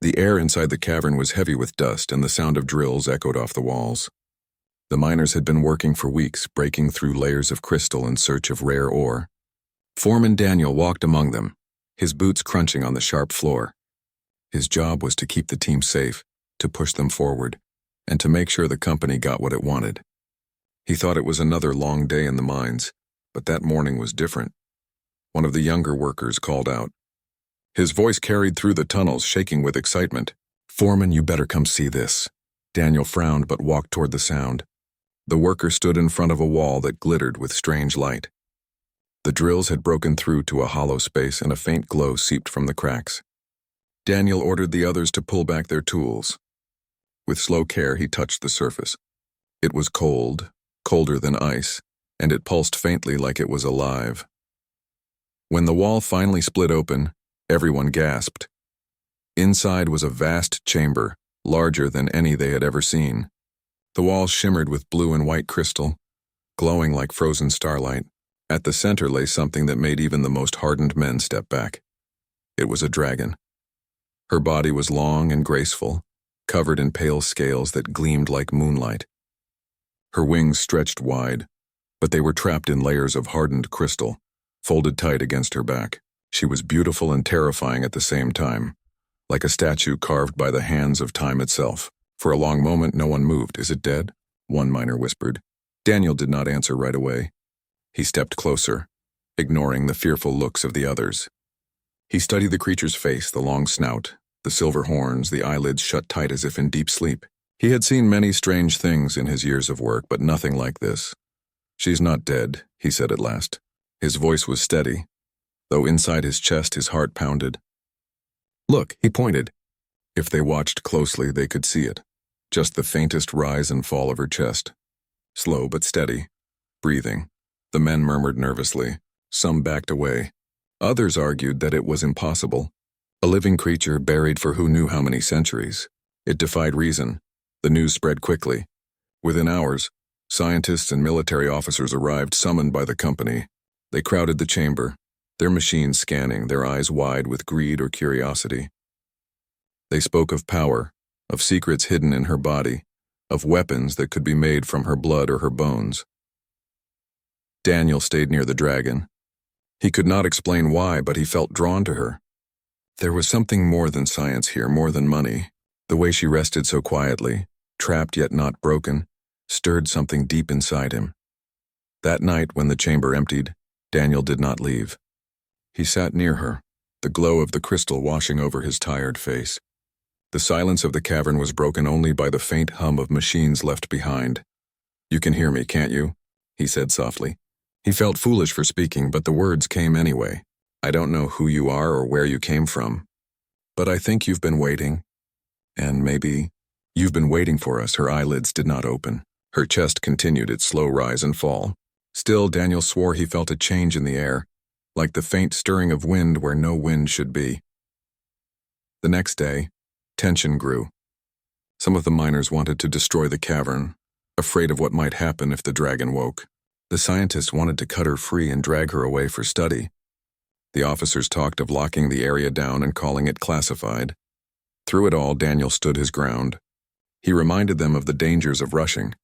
The air inside the cavern was heavy with dust, and the sound of drills echoed off the walls. The miners had been working for weeks, breaking through layers of crystal in search of rare ore. Foreman Daniel walked among them, his boots crunching on the sharp floor. His job was to keep the team safe, to push them forward, and to make sure the company got what it wanted. He thought it was another long day in the mines, but that morning was different. One of the younger workers called out. His voice carried through the tunnels, shaking with excitement. "Foreman, you better come see this." Daniel frowned but walked toward the sound. The worker stood in front of a wall that glittered with strange light. The drills had broken through to a hollow space, and a faint glow seeped from the cracks. Daniel ordered the others to pull back their tools. With slow care, he touched the surface. It was cold, colder than ice, and it pulsed faintly like it was alive. When the wall finally split open, everyone gasped. Inside was a vast chamber, larger than any they had ever seen. The walls shimmered with blue and white crystal, glowing like frozen starlight. At the center lay something that made even the most hardened men step back. It was a dragon. Her body was long and graceful, covered in pale scales that gleamed like moonlight. Her wings stretched wide, but they were trapped in layers of hardened crystal, folded tight against her back. She was beautiful and terrifying at the same time, like a statue carved by the hands of time itself. For a long moment, no one moved. "Is it dead?" one miner whispered. Daniel did not answer right away. He stepped closer, ignoring the fearful looks of the others. He studied the creature's face, the long snout, the silver horns, the eyelids shut tight as if in deep sleep. He had seen many strange things in his years of work, but nothing like this. "She's not dead," he said at last. His voice was steady, though inside his chest his heart pounded. "Look," he pointed. If they watched closely, they could see it. Just the faintest rise and fall of her chest. Slow but steady, breathing. The men murmured nervously. Some backed away. Others argued that it was impossible. A living creature buried for who knew how many centuries. It defied reason. The news spread quickly. Within hours, scientists and military officers arrived, summoned by the company. They crowded the chamber, their machines scanning, their eyes wide with greed or curiosity. They spoke of power, of secrets hidden in her body, of weapons that could be made from her blood or her bones. Daniel stayed near the dragon. He could not explain why, but he felt drawn to her. There was something more than science here, more than money. The way she rested so quietly, trapped yet not broken, stirred something deep inside him. That night, when the chamber emptied, Daniel did not leave. He sat near her, the glow of the crystal washing over his tired face. The silence of the cavern was broken only by the faint hum of machines left behind. "You can hear me, can't you?" he said softly. He felt foolish for speaking, but the words came anyway. "I don't know who you are or where you came from, but I think you've been waiting. And maybe you've been waiting for us." Her eyelids did not open. Her chest continued its slow rise and fall. Still, Daniel swore he felt a change in the air, like the faint stirring of wind where no wind should be. The next day, tension grew. Some of the miners wanted to destroy the cavern, afraid of what might happen if the dragon woke. The scientists wanted to cut her free and drag her away for study. The officers talked of locking the area down and calling it classified. Through it all, Daniel stood his ground. He reminded them of the dangers of rushing.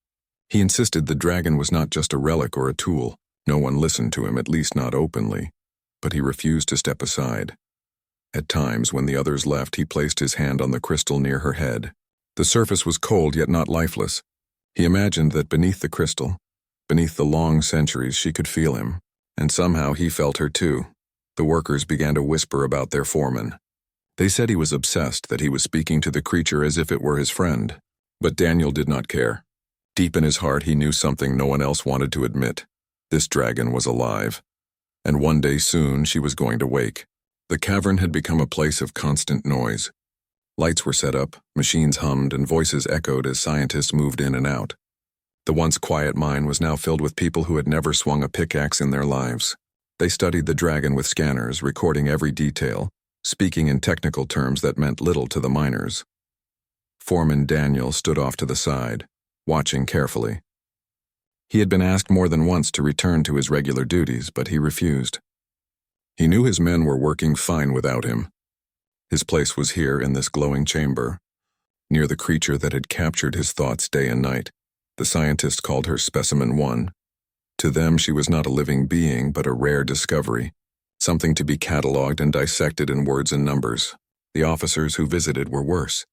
He insisted the dragon was not just a relic or a tool. No one listened to him, at least not openly. But he refused to step aside. At times, when the others left, he placed his hand on the crystal near her head. The surface was cold yet not lifeless. He imagined that beneath the crystal, beneath the long centuries, she could feel him. And somehow he felt her too. The workers began to whisper about their foreman. They said he was obsessed, that he was speaking to the creature as if it were his friend. But Daniel did not care. Deep in his heart, he knew something no one else wanted to admit. This dragon was alive. And one day soon, she was going to wake. The cavern had become a place of constant noise. Lights were set up, machines hummed, and voices echoed as scientists moved in and out. The once quiet mine was now filled with people who had never swung a pickaxe in their lives. They studied the dragon with scanners, recording every detail, speaking in technical terms that meant little to the miners. Foreman Daniel stood off to the side, watching carefully. He had been asked more than once to return to his regular duties, but he refused. He knew his men were working fine without him. His place was here in this glowing chamber, near the creature that had captured his thoughts day and night. The scientist called her Specimen 1. To them, she was not a living being, but a rare discovery, something to be catalogued and dissected in words and numbers. The officers who visited were worse.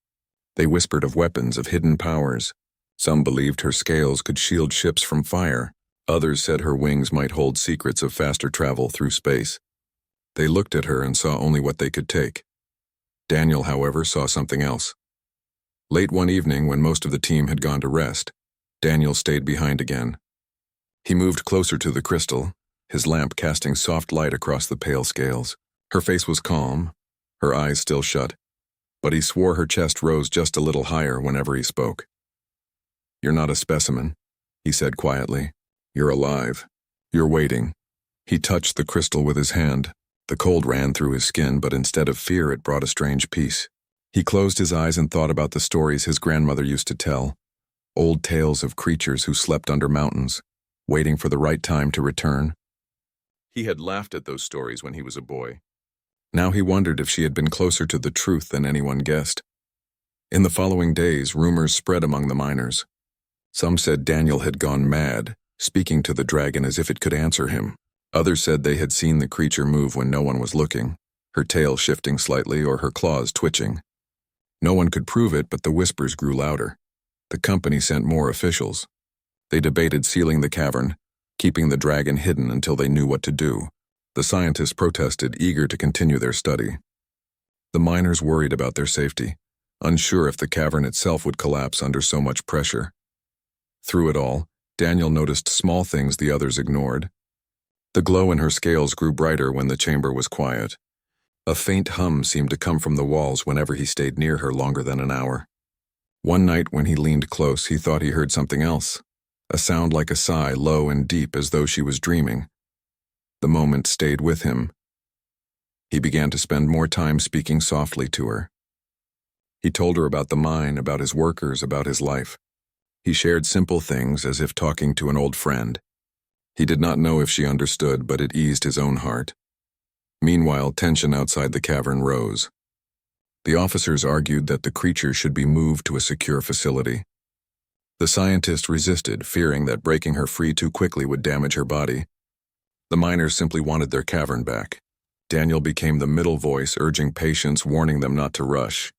They whispered of weapons, of hidden powers. Some believed her scales could shield ships from fire. Others said her wings might hold secrets of faster travel through space. They looked at her and saw only what they could take. Daniel, however, saw something else. Late one evening, when most of the team had gone to rest, Daniel stayed behind again. He moved closer to the crystal, his lamp casting soft light across the pale scales. Her face was calm, her eyes still shut, but he swore her chest rose just a little higher whenever he spoke. "You're not a specimen," he said quietly. "You're alive. You're waiting." He touched the crystal with his hand. The cold ran through his skin, but instead of fear, it brought a strange peace. He closed his eyes and thought about the stories his grandmother used to tell. Old tales of creatures who slept under mountains, waiting for the right time to return. He had laughed at those stories when he was a boy. Now he wondered if she had been closer to the truth than anyone guessed. In the following days, rumors spread among the miners. Some said Daniel had gone mad, speaking to the dragon as if it could answer him. Others said they had seen the creature move when no one was looking, her tail shifting slightly or her claws twitching. No one could prove it, but the whispers grew louder. The company sent more officials. They debated sealing the cavern, keeping the dragon hidden until they knew what to do. The scientists protested, eager to continue their study. The miners worried about their safety, unsure if the cavern itself would collapse under so much pressure. Through it all, Daniel noticed small things the others ignored. The glow in her scales grew brighter when the chamber was quiet. A faint hum seemed to come from the walls whenever he stayed near her longer than an hour. One night when he leaned close, he thought he heard something else, a sound like a sigh, low and deep as though she was dreaming. The moment stayed with him. He began to spend more time speaking softly to her. He told her about the mine, about his workers, about his life. He shared simple things as if talking to an old friend. He did not know if she understood, but it eased his own heart. Meanwhile, tension outside the cavern rose. The officers argued that the creature should be moved to a secure facility. The scientist resisted, fearing that breaking her free too quickly would damage her body. The miners simply wanted their cavern back. Daniel became the middle voice, urging patience, warning them not to rush.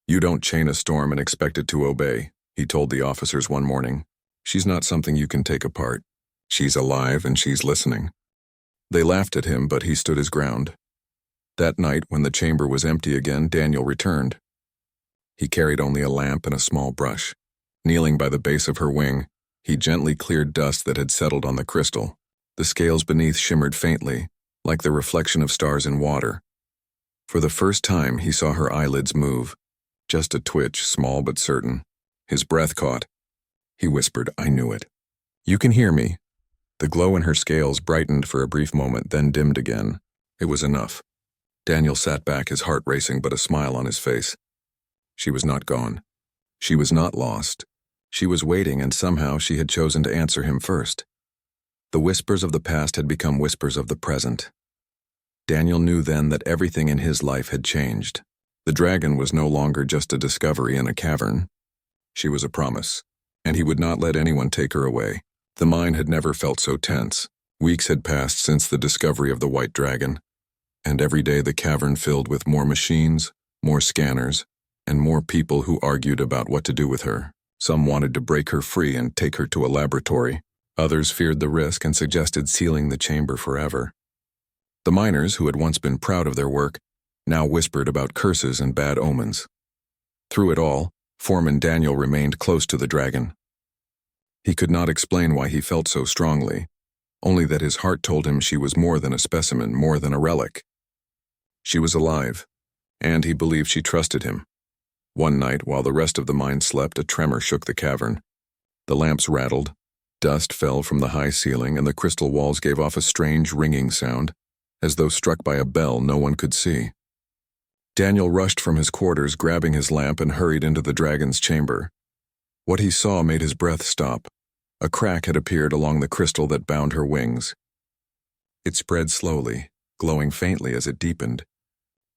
"You don't chain a storm and expect it to obey," he told the officers one morning. "She's not something you can take apart. She's alive and she's listening." They laughed at him, but he stood his ground. That night, when the chamber was empty again, Daniel returned. He carried only a lamp and a small brush. Kneeling by the base of her wing, he gently cleared dust that had settled on the crystal. The scales beneath shimmered faintly, like the reflection of stars in water. For the first time, he saw her eyelids move, just a twitch, small but certain. His breath caught. He whispered, "I knew it." "You can hear me." The glow in her scales brightened for a brief moment, then dimmed again. It was enough. Daniel sat back, his heart racing but a smile on his face. She was not gone. She was not lost. She was waiting, and somehow she had chosen to answer him first. The whispers of the past had become whispers of the present. Daniel knew then that everything in his life had changed. The dragon was no longer just a discovery in a cavern. She was a promise, and he would not let anyone take her away. The mine had never felt so tense. Weeks had passed since the discovery of the white dragon, and every day the cavern filled with more machines, more scanners, and more people who argued about what to do with her. Some wanted to break her free and take her to a laboratory. Others feared the risk and suggested sealing the chamber forever. The miners, who had once been proud of their work, now whispered about curses and bad omens. Through it all, Foreman Daniel remained close to the dragon. He could not explain why he felt so strongly, only that his heart told him she was more than a specimen, more than a relic. She was alive, and he believed she trusted him. One night, while the rest of the mine slept, a tremor shook the cavern. The lamps rattled, dust fell from the high ceiling, and the crystal walls gave off a strange ringing sound, as though struck by a bell no one could see. Daniel rushed from his quarters, grabbing his lamp, and hurried into the dragon's chamber. What he saw made his breath stop. A crack had appeared along the crystal that bound her wings. It spread slowly, glowing faintly as it deepened.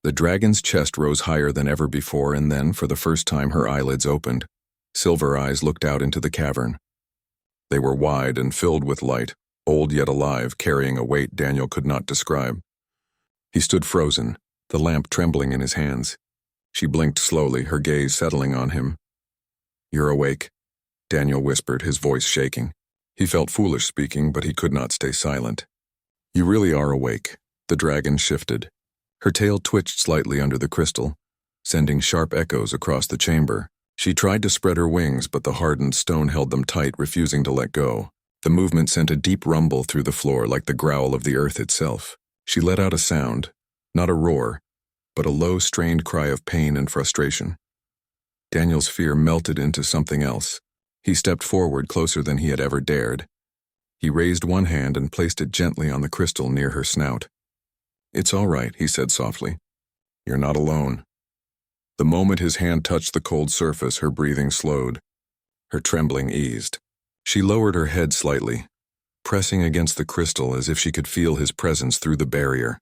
The dragon's chest rose higher than ever before, and then, for the first time, her eyelids opened. Silver eyes looked out into the cavern. They were wide and filled with light, old yet alive, carrying a weight Daniel could not describe. He stood frozen, the lamp trembling in his hands. She blinked slowly, her gaze settling on him. "You're awake," Daniel whispered, his voice shaking. He felt foolish speaking, but he could not stay silent. "You really are awake." The dragon shifted. Her tail twitched slightly under the crystal, sending sharp echoes across the chamber. She tried to spread her wings, but the hardened stone held them tight, refusing to let go. The movement sent a deep rumble through the floor, like the growl of the earth itself. She let out a sound, not a roar, but a low, strained cry of pain and frustration. Daniel's fear melted into something else. He stepped forward, closer than he had ever dared. He raised one hand and placed it gently on the crystal near her snout. "It's all right," he said softly. "You're not alone." The moment his hand touched the cold surface, her breathing slowed. Her trembling eased. She lowered her head slightly, pressing against the crystal as if she could feel his presence through the barrier.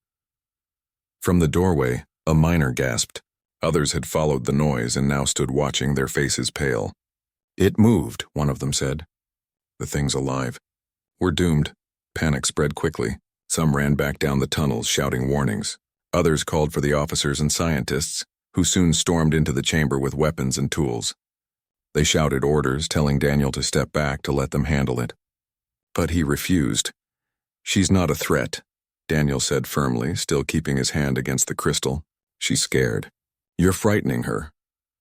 From the doorway, a miner gasped. Others had followed the noise and now stood watching, their faces pale. "It moved," one of them said. "The thing's alive." "We're doomed." Panic spread quickly. Some ran back down the tunnels, shouting warnings. Others called for the officers and scientists, who soon stormed into the chamber with weapons and tools. They shouted orders, telling Daniel to step back, to let them handle it. But he refused. "She's not a threat," Daniel said firmly, still keeping his hand against the crystal. "She's scared. You're frightening her."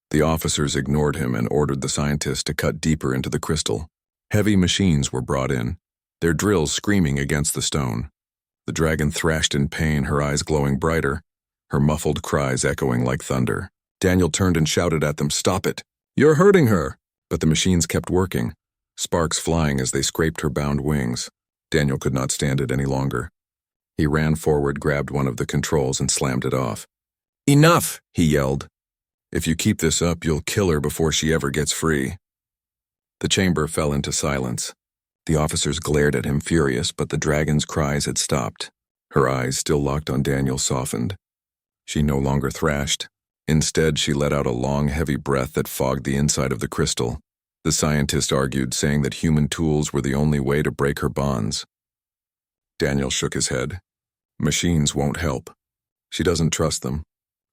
The officers ignored him and ordered the scientists to cut deeper into the crystal. Heavy machines were brought in, their drills screaming against the stone. The dragon thrashed in pain, her eyes glowing brighter, her muffled cries echoing like thunder. Daniel turned and shouted at them, "Stop it! You're hurting her!" But the machines kept working, sparks flying as they scraped her bound wings. Daniel could not stand it any longer. He ran forward, grabbed one of the controls, and slammed it off. "Enough!" he yelled. "If you keep this up, you'll kill her before she ever gets free." The chamber fell into silence. The officers glared at him, furious, but the dragon's cries had stopped. Her eyes, still locked on Daniel, softened. She no longer thrashed. Instead, she let out a long, heavy breath that fogged the inside of the crystal. The scientist argued, saying that human tools were the only way to break her bonds. Daniel shook his head. "Machines won't help. She doesn't trust them.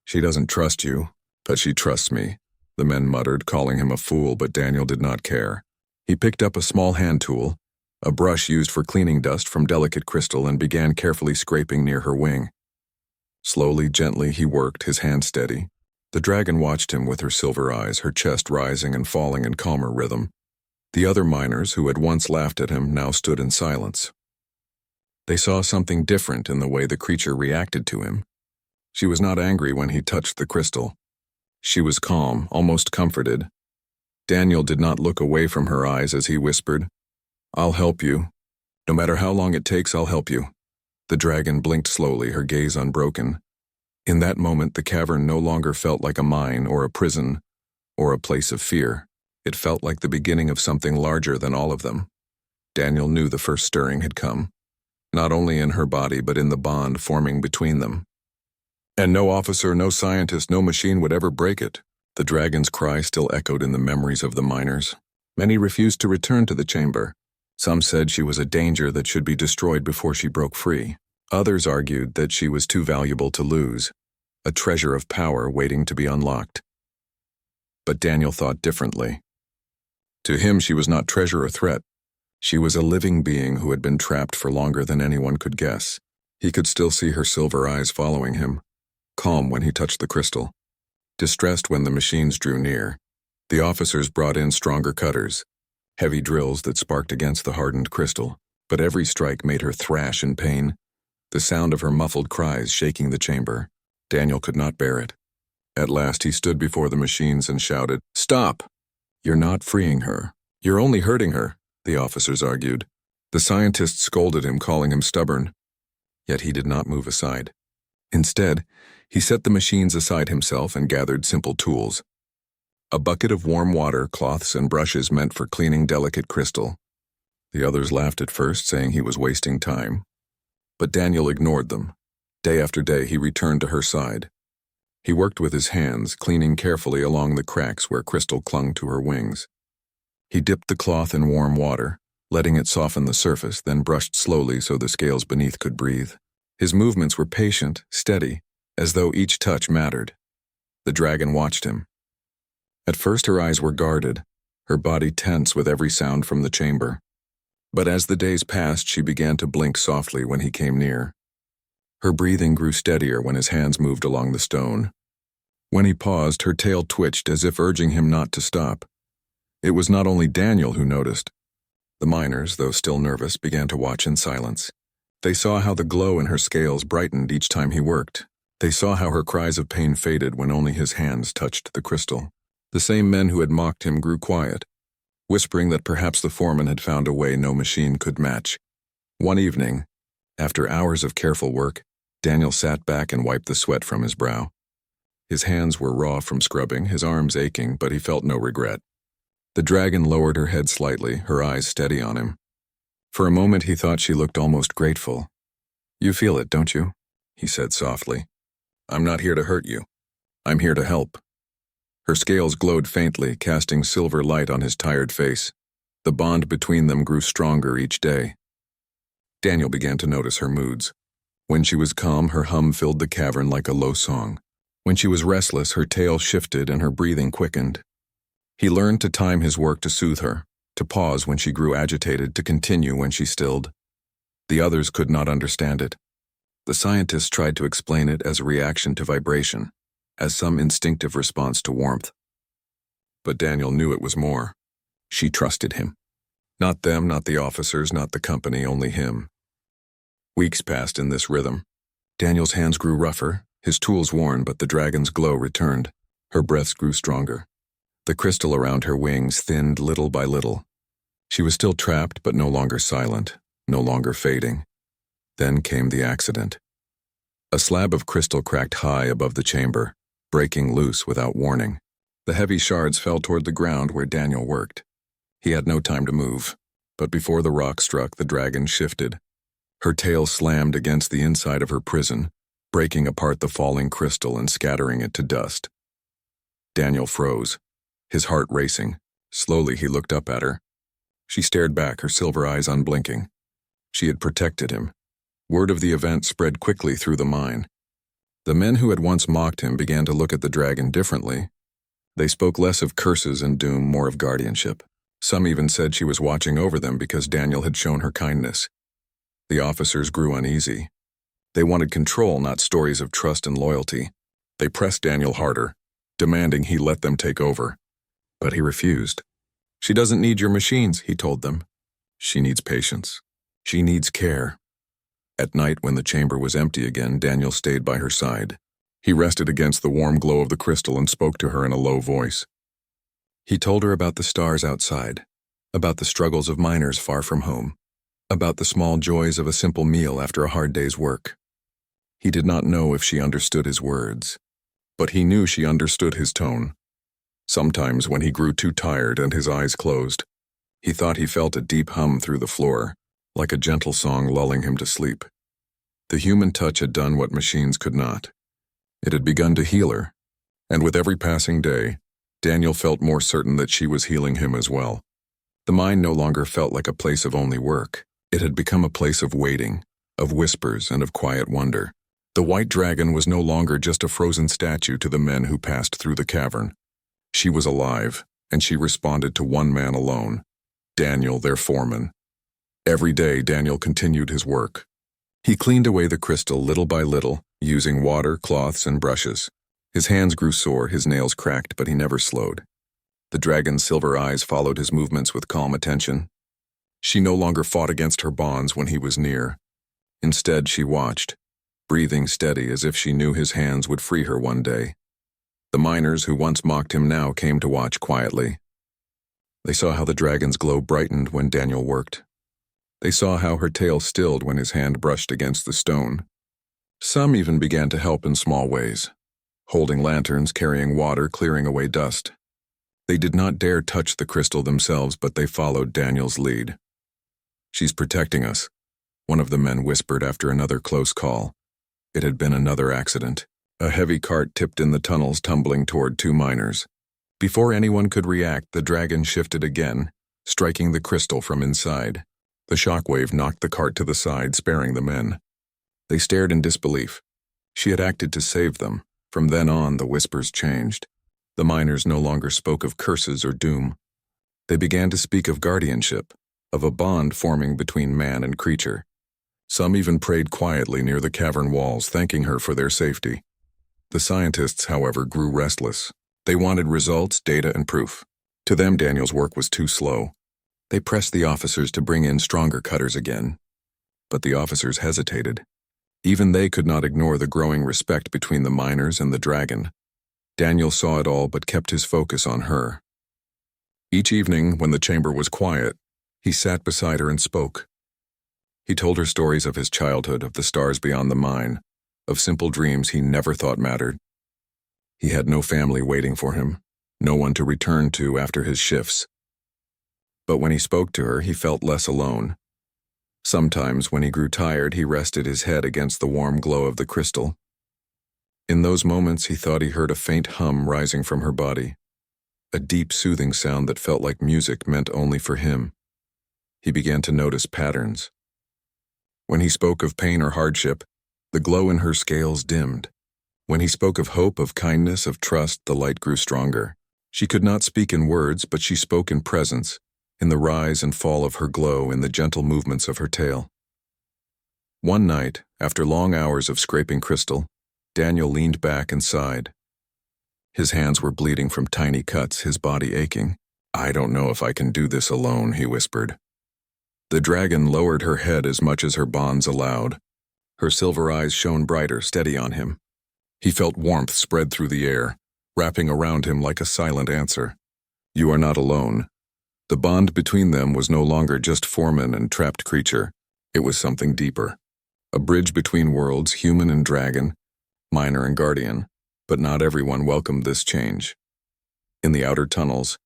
She doesn't trust you, but she trusts me," the men muttered, calling him a fool, but Daniel did not care. He picked up a small hand tool, a brush used for cleaning dust from delicate crystal, and began carefully scraping near her wing. Slowly, gently, he worked, his hand steady. The dragon watched him with her silver eyes, her chest rising and falling in calmer rhythm. The other miners, who had once laughed at him, now stood in silence. They saw something different in the way the creature reacted to him. She was not angry when he touched the crystal. She was calm, almost comforted. Daniel did not look away from her eyes as he whispered, "I'll help you. No matter how long it takes, I'll help you." The dragon blinked slowly, her gaze unbroken. In that moment, the cavern no longer felt like a mine or a prison or a place of fear. It felt like the beginning of something larger than all of them. Daniel knew the first stirring had come, not only in her body but in the bond forming between them. And no officer, no scientist, no machine would ever break it. The dragon's cry still echoed in the memories of the miners. Many refused to return to the chamber. Some said she was a danger that should be destroyed before she broke free. Others argued that she was too valuable to lose, a treasure of power waiting to be unlocked. But Daniel thought differently. To him, she was not treasure or threat. She was a living being who had been trapped for longer than anyone could guess. He could still see her silver eyes following him, calm when he touched the crystal, distressed when the machines drew near. The officers brought in stronger cutters, heavy drills that sparked against the hardened crystal, but every strike made her thrash in pain, the sound of her muffled cries shaking the chamber. Daniel could not bear it. At last he stood before the machines and shouted, "Stop! You're not freeing her. You're only hurting her," the officers argued. The scientists scolded him, calling him stubborn. Yet he did not move aside. Instead, he set the machines aside himself and gathered simple tools. A bucket of warm water, cloths, and brushes meant for cleaning delicate crystal. The others laughed at first, saying he was wasting time. But Daniel ignored them. Day after day, he returned to her side, He worked with his hands, cleaning carefully along the cracks where Crystal clung to her wings. He dipped the cloth in warm water, letting it soften the surface, then brushed slowly so the scales beneath could breathe. His movements were patient, steady, as though each touch mattered. The dragon watched him. At first her eyes were guarded, her body tense with every sound from the chamber. But as the days passed, she began to blink softly when he came near. Her breathing grew steadier when his hands moved along the stone. When he paused, her tail twitched as if urging him not to stop. It was not only Daniel who noticed. The miners, though still nervous, began to watch in silence. They saw how the glow in her scales brightened each time he worked. They saw how her cries of pain faded when only his hands touched the crystal. The same men who had mocked him grew quiet, whispering that perhaps the foreman had found a way no machine could match. One evening, after hours of careful work, Daniel sat back and wiped the sweat from his brow. His hands were raw from scrubbing, his arms aching, but he felt no regret. The dragon lowered her head slightly, her eyes steady on him. For a moment he thought she looked almost grateful. "You feel it, don't you?" he said softly. "I'm not here to hurt you. I'm here to help." Her scales glowed faintly, casting silver light on his tired face. The bond between them grew stronger each day. Daniel began to notice her moods. When she was calm, her hum filled the cavern like a low song. When she was restless, her tail shifted and her breathing quickened. He learned to time his work to soothe her, to pause when she grew agitated, to continue when she stilled. The others could not understand it. The scientists tried to explain it as a reaction to vibration, as some instinctive response to warmth. But Daniel knew it was more. She trusted him. Not them, not the officers, not the company, only him. Weeks passed in this rhythm. Daniel's hands grew rougher, his tools worn, but the dragon's glow returned. Her breaths grew stronger. The crystal around her wings thinned little by little. She was still trapped, but no longer silent, no longer fading. Then came the accident. A slab of crystal cracked high above the chamber, breaking loose without warning. The heavy shards fell toward the ground where Daniel worked. He had no time to move, but before the rock struck, the dragon shifted. Her tail slammed against the inside of her prison, breaking apart the falling crystal and scattering it to dust. Daniel froze, his heart racing. Slowly he looked up at her. She stared back, her silver eyes unblinking. She had protected him. Word of the event spread quickly through the mine. The men who had once mocked him began to look at the dragon differently. They spoke less of curses and doom, more of guardianship. Some even said she was watching over them because Daniel had shown her kindness. The officers grew uneasy. They wanted control, not stories of trust and loyalty. They pressed Daniel harder, demanding he let them take over. But he refused. "She doesn't need your machines," he told them. "She needs patience. She needs care." At night, when the chamber was empty again, Daniel stayed by her side. He rested against the warm glow of the crystal and spoke to her in a low voice. He told her about the stars outside, about the struggles of miners far from home, about the small joys of a simple meal after a hard day's work. He did not know if she understood his words, but he knew she understood his tone. Sometimes, when he grew too tired and his eyes closed, he thought he felt a deep hum through the floor, like a gentle song lulling him to sleep. The human touch had done what machines could not. It had begun to heal her, and with every passing day, Daniel felt more certain that she was healing him as well. The mine no longer felt like a place of only work. It had become a place of waiting, of whispers, and of quiet wonder. The white dragon was no longer just a frozen statue to the men who passed through the cavern. She was alive, and she responded to one man alone, Daniel, their foreman. Every day, Daniel continued his work. He cleaned away the crystal little by little, using water, cloths, and brushes. His hands grew sore, his nails cracked, but he never slowed. The dragon's silver eyes followed his movements with calm attention. She no longer fought against her bonds when he was near. Instead, she watched, breathing steady as if she knew his hands would free her one day. The miners who once mocked him now came to watch quietly. They saw how the dragon's glow brightened when Daniel worked. They saw how her tail stilled when his hand brushed against the stone. Some even began to help in small ways, holding lanterns, carrying water, clearing away dust. They did not dare touch the crystal themselves, but they followed Daniel's lead. "She's protecting us," one of the men whispered after another close call. It had been another accident, A heavy cart tipped in the tunnels, tumbling toward two miners. Before anyone could react, the dragon shifted again, striking the crystal from inside. The shockwave knocked the cart to the side, sparing the men. They stared in disbelief. She had acted to save them. From then on, the whispers changed. The miners no longer spoke of curses or doom. They began to speak of guardianship, of a bond forming between man and creature. Some even prayed quietly near the cavern walls, thanking her for their safety. The scientists, however, grew restless. They wanted results, data, and proof. To them, Daniel's work was too slow. They pressed the officers to bring in stronger cutters again. But the officers hesitated. Even they could not ignore the growing respect between the miners and the dragon. Daniel saw it all but kept his focus on her. Each evening, when the chamber was quiet, he sat beside her and spoke. He told her stories of his childhood, of the stars beyond the mine, of simple dreams he never thought mattered. He had no family waiting for him, no one to return to after his shifts. But when he spoke to her, he felt less alone. Sometimes, when he grew tired, he rested his head against the warm glow of the crystal. In those moments, he thought he heard a faint hum rising from her body, a deep, soothing sound that felt like music meant only for him. He began to notice patterns. When he spoke of pain or hardship, the glow in her scales dimmed. When he spoke of hope, of kindness, of trust, the light grew stronger. She could not speak in words, but she spoke in presence, in the rise and fall of her glow, in the gentle movements of her tail. One night, after long hours of scraping crystal, Daniel leaned back and sighed. His hands were bleeding from tiny cuts, his body aching. "I don't know if I can do this alone," he whispered. The dragon lowered her head as much as her bonds allowed. Her silver eyes shone brighter, steady on him. He felt warmth spread through the air, wrapping around him like a silent answer. "You are not alone." The bond between them was no longer just foreman and trapped creature. It was something deeper. A bridge between worlds, human and dragon, miner and guardian. But not everyone welcomed this change. In the outer tunnels,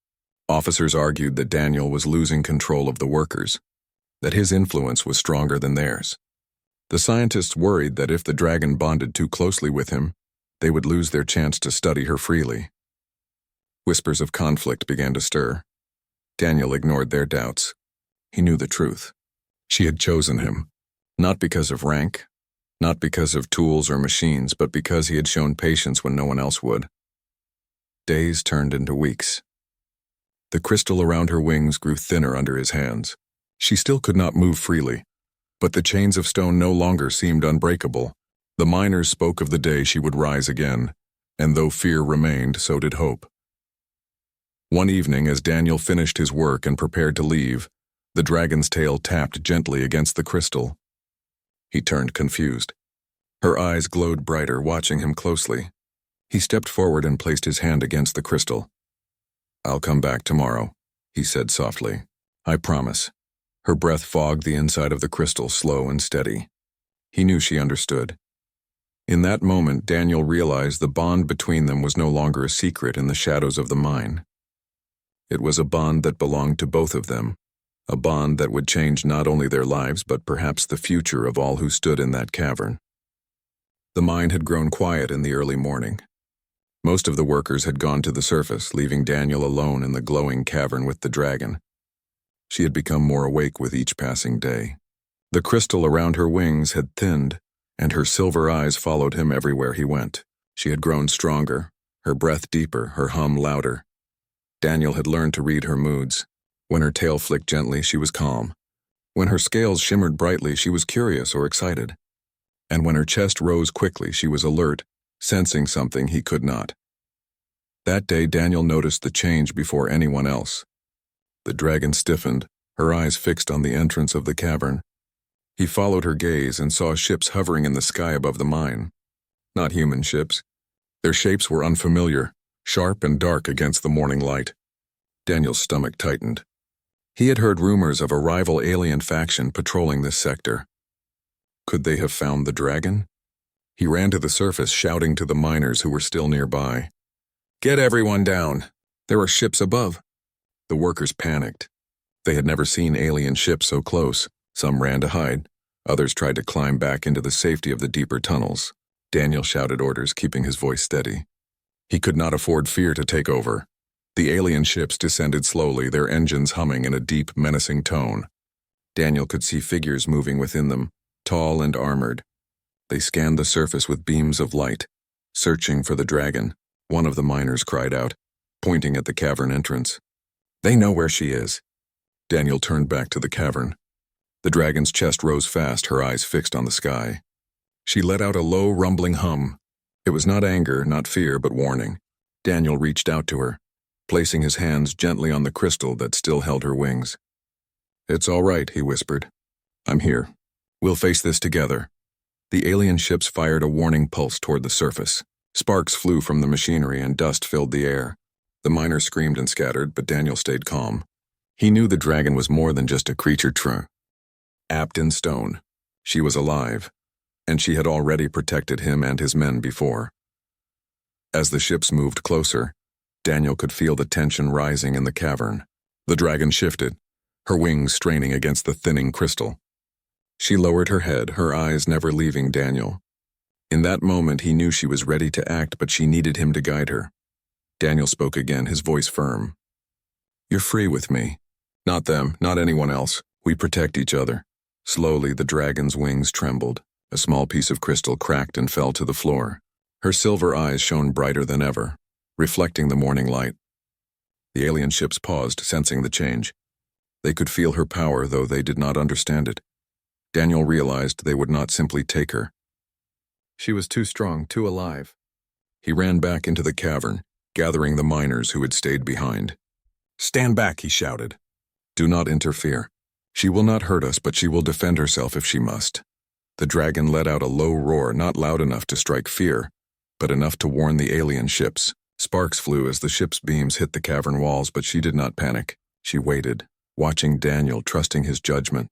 officers argued that Daniel was losing control of the workers, that his influence was stronger than theirs. The scientists worried that if the dragon bonded too closely with him, they would lose their chance to study her freely. Whispers of conflict began to stir. Daniel ignored their doubts. He knew the truth. She had chosen him, not because of rank, not because of tools or machines, but because he had shown patience when no one else would. Days turned into weeks. The crystal around her wings grew thinner under his hands. She still could not move freely, but the chains of stone no longer seemed unbreakable. The miners spoke of the day she would rise again, and though fear remained, so did hope. One evening, as Daniel finished his work and prepared to leave, the dragon's tail tapped gently against the crystal. He turned confused. Her eyes glowed brighter, watching him closely. He stepped forward and placed his hand against the crystal. "I'll come back tomorrow," he said softly. "I promise." Her breath fogged the inside of the crystal, slow and steady. He knew she understood. In that moment, Daniel realized the bond between them was no longer a secret in the shadows of the mine. It was a bond that belonged to both of them, a bond that would change not only their lives but perhaps the future of all who stood in that cavern. The mine had grown quiet in the early morning. Most of the workers had gone to the surface, leaving Daniel alone in the glowing cavern with the dragon. She had become more awake with each passing day. The crystal around her wings had thinned, and her silver eyes followed him everywhere he went. She had grown stronger, her breath deeper, her hum louder. Daniel had learned to read her moods. When her tail flicked gently, she was calm. When her scales shimmered brightly, she was curious or excited. And when her chest rose quickly, she was alert, sensing something he could not. That day, Daniel noticed the change before anyone else. The dragon stiffened, her eyes fixed on the entrance of the cavern. He followed her gaze and saw ships hovering in the sky above the mine. Not human ships. Their shapes were unfamiliar, sharp and dark against the morning light. Daniel's stomach tightened. He had heard rumors of a rival alien faction patrolling this sector. Could they have found the dragon? He ran to the surface, shouting to the miners who were still nearby. "Get everyone down! There are ships above!" The workers panicked. They had never seen alien ships so close. Some ran to hide. Others tried to climb back into the safety of the deeper tunnels. Daniel shouted orders, keeping his voice steady. He could not afford fear to take over. The alien ships descended slowly, their engines humming in a deep, menacing tone. Daniel could see figures moving within them, tall and armored. They scanned the surface with beams of light, searching for the dragon. One of the miners cried out, pointing at the cavern entrance. "They know where she is." Daniel turned back to the cavern. The dragon's chest rose fast, her eyes fixed on the sky. She let out a low, rumbling hum. It was not anger, not fear, but warning. Daniel reached out to her, placing his hands gently on the crystal that still held her wings. "It's all right," he whispered. "I'm here. We'll face this together." The alien ships fired a warning pulse toward the surface. Sparks flew from the machinery and dust filled the air. The miners screamed and scattered, but Daniel stayed calm. He knew the dragon was more than just a creature trapped in stone. She was alive, and she had already protected him and his men before. As the ships moved closer, Daniel could feel the tension rising in the cavern. The dragon shifted, her wings straining against the thinning crystal. She lowered her head, her eyes never leaving Daniel. In that moment, he knew she was ready to act, but she needed him to guide her. Daniel spoke again, his voice firm. "You're free with me. Not them, not anyone else. We protect each other." Slowly, the dragon's wings trembled. A small piece of crystal cracked and fell to the floor. Her silver eyes shone brighter than ever, reflecting the morning light. The alien ships paused, sensing the change. They could feel her power, though they did not understand it. Daniel realized they would not simply take her. She was too strong, too alive. He ran back into the cavern, gathering the miners who had stayed behind. "Stand back," he shouted. "Do not interfere. She will not hurt us, but she will defend herself if she must." The dragon let out a low roar, not loud enough to strike fear, but enough to warn the alien ships. Sparks flew as the ship's beams hit the cavern walls, but she did not panic. She waited, watching Daniel, trusting his judgment.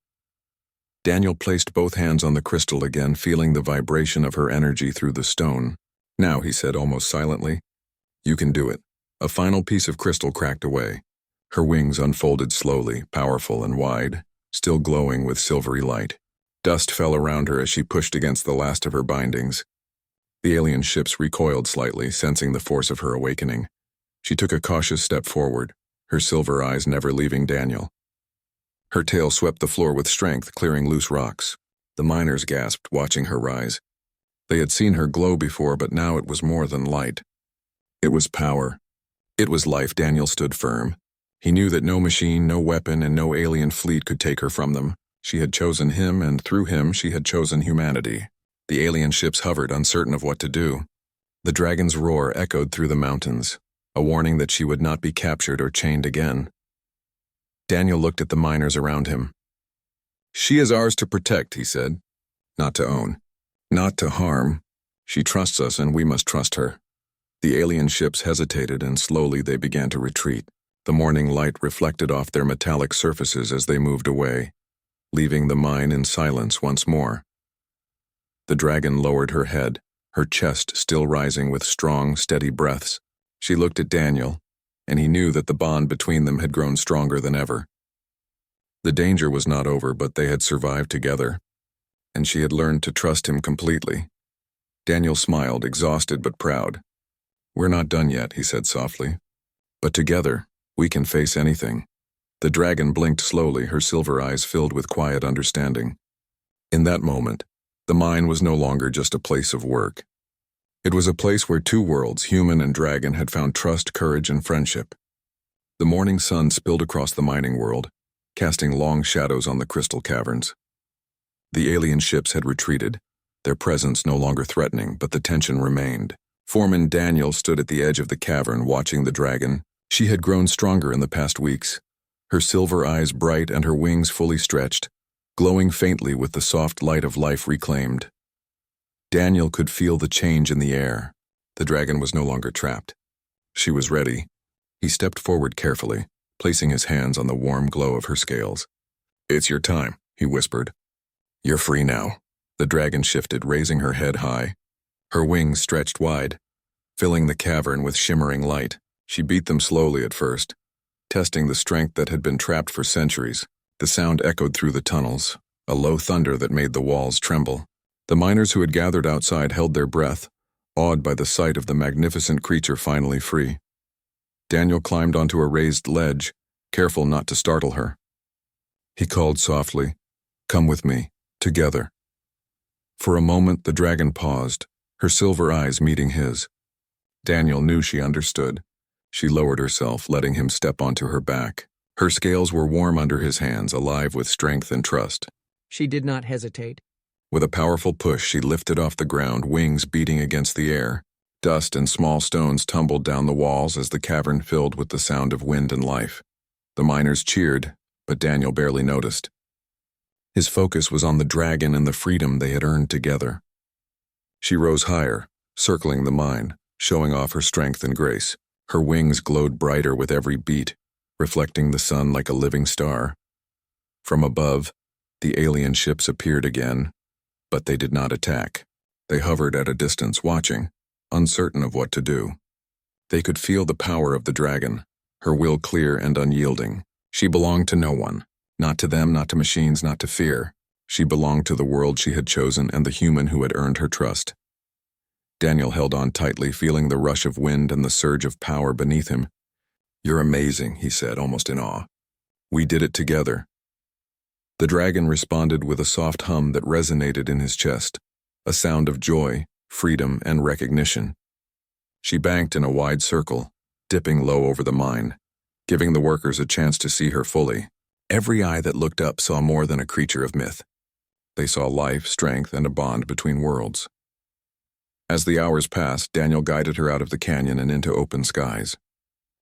Daniel placed both hands on the crystal again, feeling the vibration of her energy through the stone. "Now," he said almost silently, "you can do it." A final piece of crystal cracked away. Her wings unfolded slowly, powerful and wide, still glowing with silvery light. Dust fell around her as she pushed against the last of her bindings. The alien ships recoiled slightly, sensing the force of her awakening. She took a cautious step forward, her silver eyes never leaving Daniel. Her tail swept the floor with strength, clearing loose rocks. The miners gasped, watching her rise. They had seen her glow before, but now it was more than light. It was power. It was life. Daniel stood firm. He knew that no machine, no weapon, and no alien fleet could take her from them. She had chosen him, and through him she had chosen humanity. The alien ships hovered, uncertain of what to do. The dragon's roar echoed through the mountains, a warning that she would not be captured or chained again. Daniel looked at the miners around him. "She is ours to protect," he said. "Not to own. Not to harm. She trusts us, and we must trust her." The alien ships hesitated, and slowly they began to retreat. The morning light reflected off their metallic surfaces as they moved away, leaving the mine in silence once more. The dragon lowered her head, her chest still rising with strong, steady breaths. She looked at Daniel, and he knew that the bond between them had grown stronger than ever. The danger was not over, but they had survived together, and she had learned to trust him completely. Daniel smiled, exhausted but proud. "We're not done yet," he said softly. "But together, we can face anything." The dragon blinked slowly, her silver eyes filled with quiet understanding. In that moment, the mine was no longer just a place of work. It was a place where two worlds, human and dragon, had found trust, courage, and friendship. The morning sun spilled across the mining world, casting long shadows on the crystal caverns. The alien ships had retreated, their presence no longer threatening, but the tension remained. Foreman Daniel stood at the edge of the cavern, watching the dragon. She had grown stronger in the past weeks, her silver eyes bright and her wings fully stretched, glowing faintly with the soft light of life reclaimed. Daniel could feel the change in the air. The dragon was no longer trapped. She was ready. He stepped forward carefully, placing his hands on the warm glow of her scales. "It's your time," he whispered. "You're free now." The dragon shifted, raising her head high. Her wings stretched wide, filling the cavern with shimmering light. She beat them slowly at first, testing the strength that had been trapped for centuries. The sound echoed through the tunnels, a low thunder that made the walls tremble. The miners who had gathered outside held their breath, awed by the sight of the magnificent creature finally free. Daniel climbed onto a raised ledge, careful not to startle her. He called softly, "Come with me, together." For a moment the dragon paused, her silver eyes meeting his. Daniel knew she understood. She lowered herself, letting him step onto her back. Her scales were warm under his hands, alive with strength and trust. She did not hesitate. With a powerful push, she lifted off the ground, wings beating against the air. Dust and small stones tumbled down the walls as the cavern filled with the sound of wind and life. The miners cheered, but Daniel barely noticed. His focus was on the dragon and the freedom they had earned together. She rose higher, circling the mine, showing off her strength and grace. Her wings glowed brighter with every beat, reflecting the sun like a living star. From above, the alien ships appeared again, but they did not attack. They hovered at a distance, watching, uncertain of what to do. They could feel the power of the dragon, her will clear and unyielding. She belonged to no one, not to them, not to machines, not to fear. She belonged to the world she had chosen and the human who had earned her trust. Daniel held on tightly, feeling the rush of wind and the surge of power beneath him. "You're amazing," he said, almost in awe. "We did it together." The dragon responded with a soft hum that resonated in his chest, a sound of joy, freedom, and recognition. She banked in a wide circle, dipping low over the mine, giving the workers a chance to see her fully. Every eye that looked up saw more than a creature of myth. They saw life, strength, and a bond between worlds. As the hours passed, Daniel guided her out of the canyon and into open skies.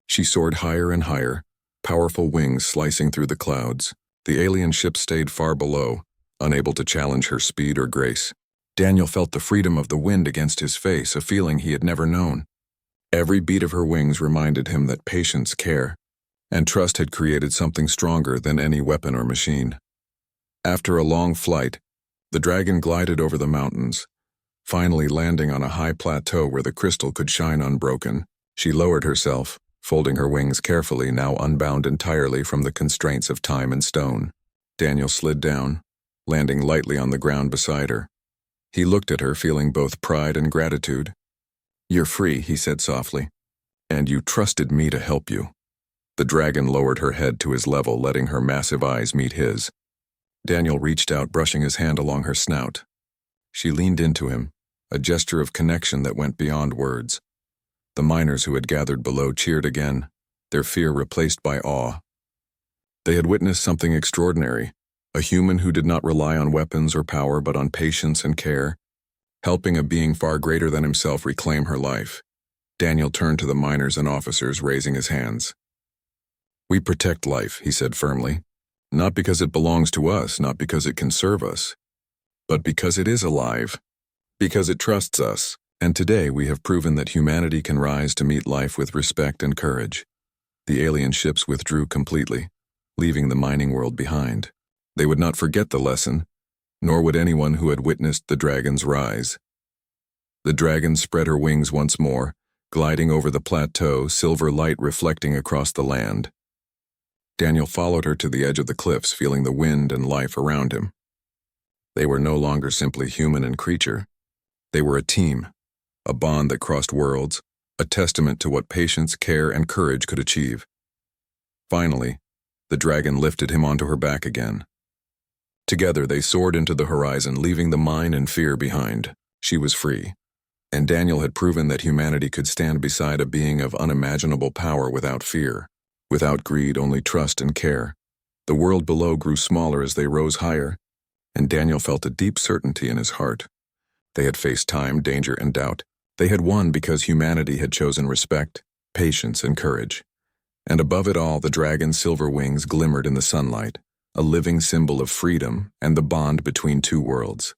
She soared higher and higher, powerful wings slicing through the clouds. The alien ship stayed far below, unable to challenge her speed or grace. Daniel felt the freedom of the wind against his face, a feeling he had never known. Every beat of her wings reminded him that patience, care, and trust had created something stronger than any weapon or machine. After a long flight, the dragon glided over the mountains, finally landing on a high plateau where the crystal could shine unbroken. She lowered herself, folding her wings carefully, now unbound entirely from the constraints of time and stone. Daniel slid down, landing lightly on the ground beside her. He looked at her, feeling both pride and gratitude. "You're free," he said softly, "and you trusted me to help you." The dragon lowered her head to his level, letting her massive eyes meet his. Daniel reached out, brushing his hand along her snout. She leaned into him, a gesture of connection that went beyond words. The miners who had gathered below cheered again, their fear replaced by awe. They had witnessed something extraordinary, a human who did not rely on weapons or power but on patience and care, helping a being far greater than himself reclaim her life. Daniel turned to the miners and officers, raising his hands. "We protect life," he said firmly, "not because it belongs to us, not because it can serve us, but because it is alive, because it trusts us. And today we have proven that humanity can rise to meet life with respect and courage." The alien ships withdrew completely, leaving the mining world behind. They would not forget the lesson, nor would anyone who had witnessed the dragon's rise. The dragon spread her wings once more, gliding over the plateau, silver light reflecting across the land. Daniel followed her to the edge of the cliffs, feeling the wind and life around him. They were no longer simply human and creature. They were a team, a bond that crossed worlds, a testament to what patience, care, and courage could achieve. Finally, the dragon lifted him onto her back again. Together they soared into the horizon, leaving the mine and fear behind. She was free, and Daniel had proven that humanity could stand beside a being of unimaginable power without fear, without greed, only trust and care. The world below grew smaller as they rose higher, and Daniel felt a deep certainty in his heart. They had faced time, danger, and doubt. They had won because humanity had chosen respect, patience, and courage. And above it all, the dragon's silver wings glimmered in the sunlight, a living symbol of freedom and the bond between two worlds.